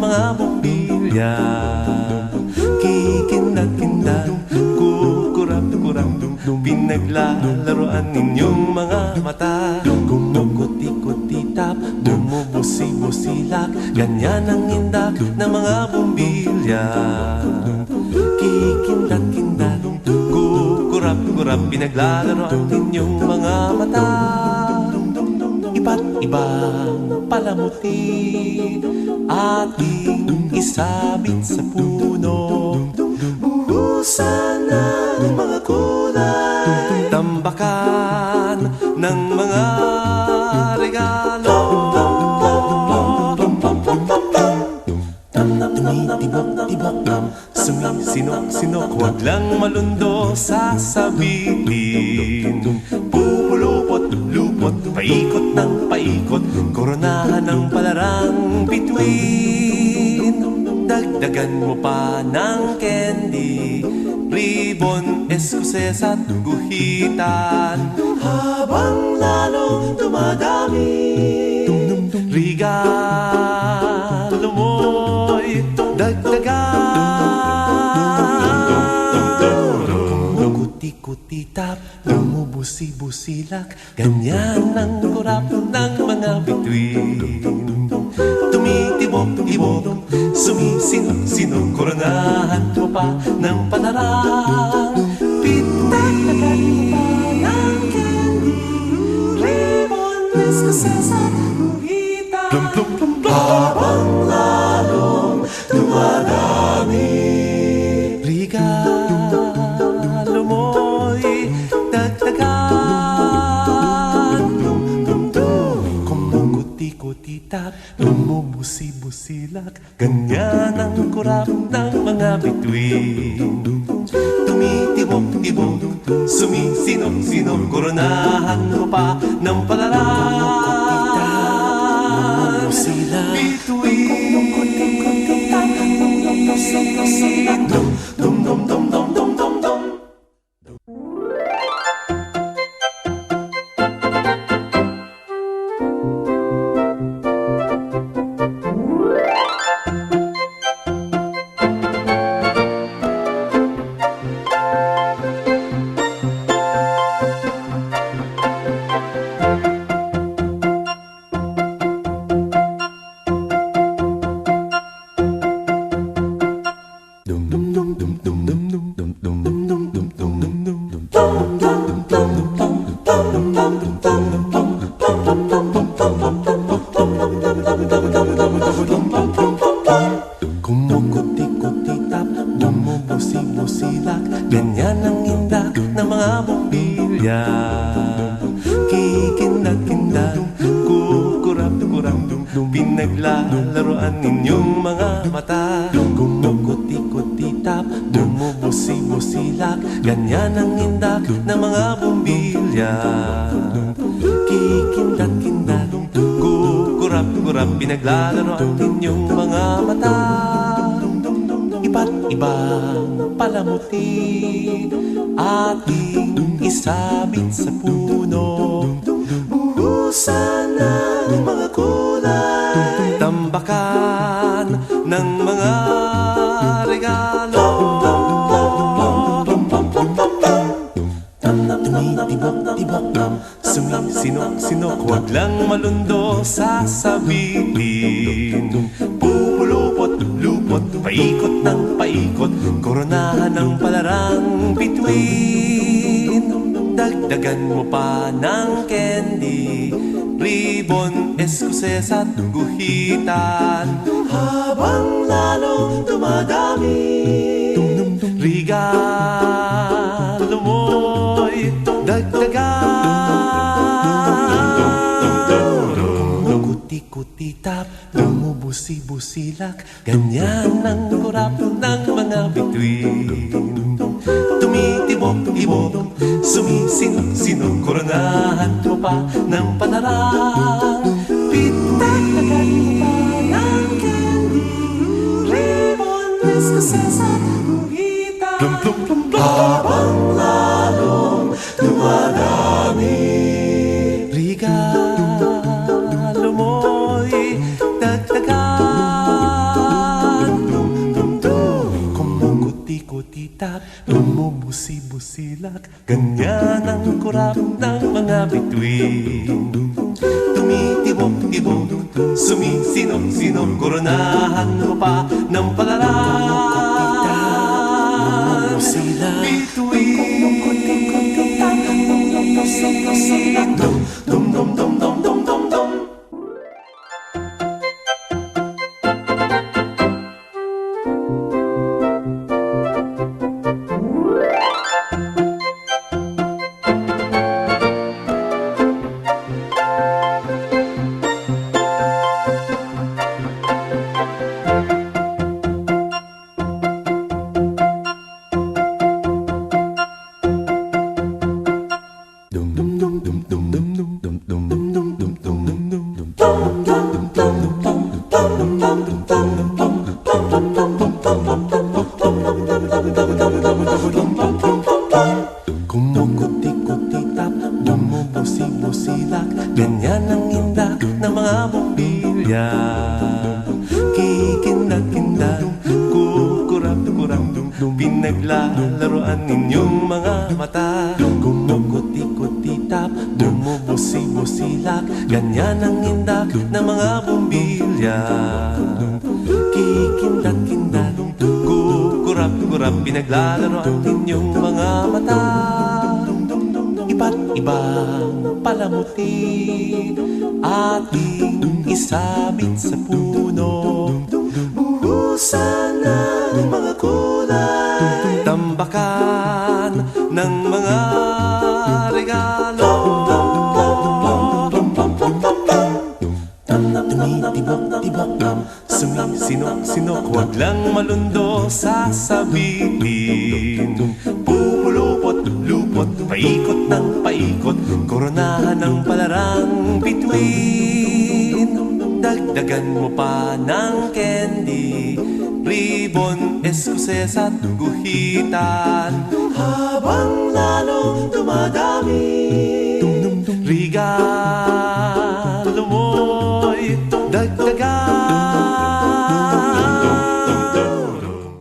mga bumbilya. Kikindat-kindat, kukurap-kurap, pinaglalaroan ninyong mga mata. Kumukuti-kutitap, bumubusi-busilak, ganyan ang indak ng mga bumbilya. Kikindat-kindat, kukurap-kurap, pinaglalaroan ninyong mga mata. Iba't ibang palamuti ating isabit sa puno. Buhusan ng mga kulay, tambakan ng mga regalo. Tumitibak-tibak, sumisinok-sinok, huwag lang malundo sasabihin. Pupulupot-lupot, paikot ng paikot, koronahan ng palarang bituin. Dagdagan mo pa ng candy, ribbon, eskuses at guhitan. Habang lalong dumadami, regalo mo'y dagdagan. Kumukuti-kutitap, bumubusi-busilak, ganyan ang kurap ng mga bituin. Tumitibok-tibok, sumisinok-sinok, koronahan mo pa ng palarang. Pitagdagan mo pa ng candy, ribbon, eskuses at guhitan. Habang lalong dumadami, regalo mo'y dagdagan. Kumukuti-kutitap, bumubusi-busilak, ganyan ang kurap ng mga bituin. Tumitibok-tibok, sumisinok-sinok, koronahan mo pa ng palarang. Bituin. Dum-dum-dum-dum-dum-dum-dum. Kumukuti-kutitap, bumubusi-busilak, ganyan ang indak ng mga bumbilya. Kikindat-kindat, kukurap-kurap, pinaglalaroan ninyong mga mata. Kumukuti-kutitap, bumubusi-busilak, ganyan ang indak ng mga bumbilya. Kikindat-kindat, kukurap-kurap, pinaglalaroan ninyong mga mata. Iba't ibang palamuti ating isabit sa puno. Buhusan ng mga kulay, tambakan ng mga regalo. Tumitibak-tibak, sumisinok-sinok, huwag lang malundo sasabihin. Pupulupot-lupot, paikot ng paikot, koronahan ng palarang bituin. Dagdagan mo pa ng candy, ribbon, eskuses at guhitan. Habang lalong dumadami, regalo mo'y dagdagan. Kumukuti-kutitap, bumubusi-busilak, ganyan ang kurap ng mga bituin. Tumitibok-tibok, sumisinok-sinok, koronahan mo pa ng palarang. Pitagdagan mo pa ng candy, ribbon, eskuses at guhitan. Habang lalong dumadami, regalo mo'y dagdagan. busilak, ganyan ang kurap ng mga bituin. Tumitibok-tibok, sumisinok-sinok, koronahan mo pa ng palaran. Bituin. Dum, dum, dum, dum, dum, dum, dum, dum. Kumukuti-kuti-tap, bumubusi-busilak, ganyan ang indak ng mga bumbilya. Kikindag-kindag, kukurap-kurap, pinaglalaroan ninyong mga mata. Kumukuti-kuti-tap, bumubusi-busilak, ganyan ang indak ng mga bumbilya. Kikindag-kindag, kukurap-kurap, pinaglalaroan ninyong mga mata. Iba't ibang palamuti ating isabit sa puno. Buhusan ng mga kulay, tambakan ng mga regalo. Tumitibok-tibok, sumisinok-sinok, huwag lang malundo sasabihin. Pupulupot-lupot, paikot ng paikot, koronahan ng palarang bituin. Dagdagan mo pa ng candy, ribbon, eskuses at guhitan. Habang lalong dumadami, regalo mo'y dagdag